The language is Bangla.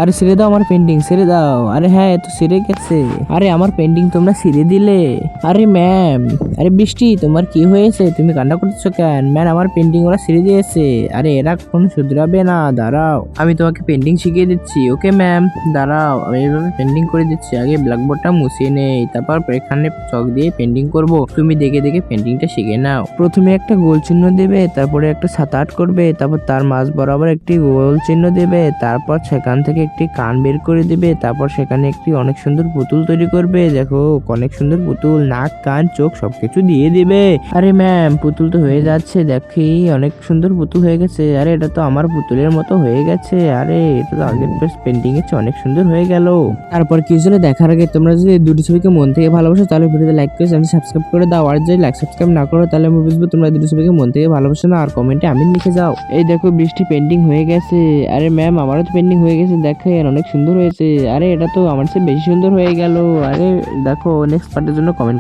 আরে ছেড়ে দাও আমার পেন্টিং, ছেড়ে দাও। আরে হ্যাঁ, এ তো ছেড়ে গেছে। আরে আমার পেন্টিং তোমরা ছিঁড়ে দিলে। আরে ম্যাম, আরে বৃষ্টি তোমার কি হয়েছে? তুমি কান্না করতেছো কেন? ম্যাম আমার পেন্টিং ওরা ছিঁড়ে দিয়েছে। আরে এরা কখন শুধরাবে না, দাঁড়াও আমি তোমাকে পেন্টিং শিখিয়ে দিচ্ছি। ওকে ম্যাম, দাঁড়াও আমি এইভাবে পেন্টিং করে দিচ্ছি। আগে ব্ল্যাকবোর্ডটা মুছিয়ে নেই, তারপর এখানে চক দিয়ে পেন্টিং করব। তুমি দেখে দেখে পেন্টিংটা শিখে নাও। প্রথমে একটা গোল চিহ্ন দেবে, তারপরে একটা ছাতা আর্ট করবে, তারপর তার মাঝ বরাবর একটি গোল চিহ্ন দেবে, তারপর সেখান থেকে একটি কান বের করে দিবে, তারপর সেখানে একটি অনেক সুন্দর পুতুল তৈরি করবে। দেখো অনেক সুন্দর পুতুল, নাক কান চোখ সবকিছু দিয়ে দিবে। আরে ম্যাম পুতুল তো হয়ে যাচ্ছে, দেখি অনেক সুন্দর পুতুল হয়ে গেছে। আরে এটা তো আমার পুতুলের মতো হয়ে গেছে। আরে এটা তো আগের পেন্টিং এর চেয়ে অনেক সুন্দর হয়ে গেল। তারপর কি হয়েছিল দেখার আগে তোমরা যদি দুটি ছবিকে মন থেকে ভালোবাসো তাহলে ভিডিওতে লাইক করে চ্যানেল সাবস্ক্রাইব করে দাও। আর যদি লাইক সাবস্ক্রাইব না করো তাহলে আমি বুঝবো তোমরা দুটি ছবিকে মন থেকে ভালোবাসো না। আর কমেন্টে আমি লিখে যাও। এই দেখো বৃষ্টি পেন্টিং হয়ে গেছে। আরে ম্যাম আমারও তো পেন্টিং হয়ে গেছে, দেখেন অনেক সুন্দর হয়েছে। আরে এটা তো আমার চেয়ে বেশি সুন্দর হয়ে গেল। আরে দেখো নেক্সট পার্টের জন্য কমেন্ট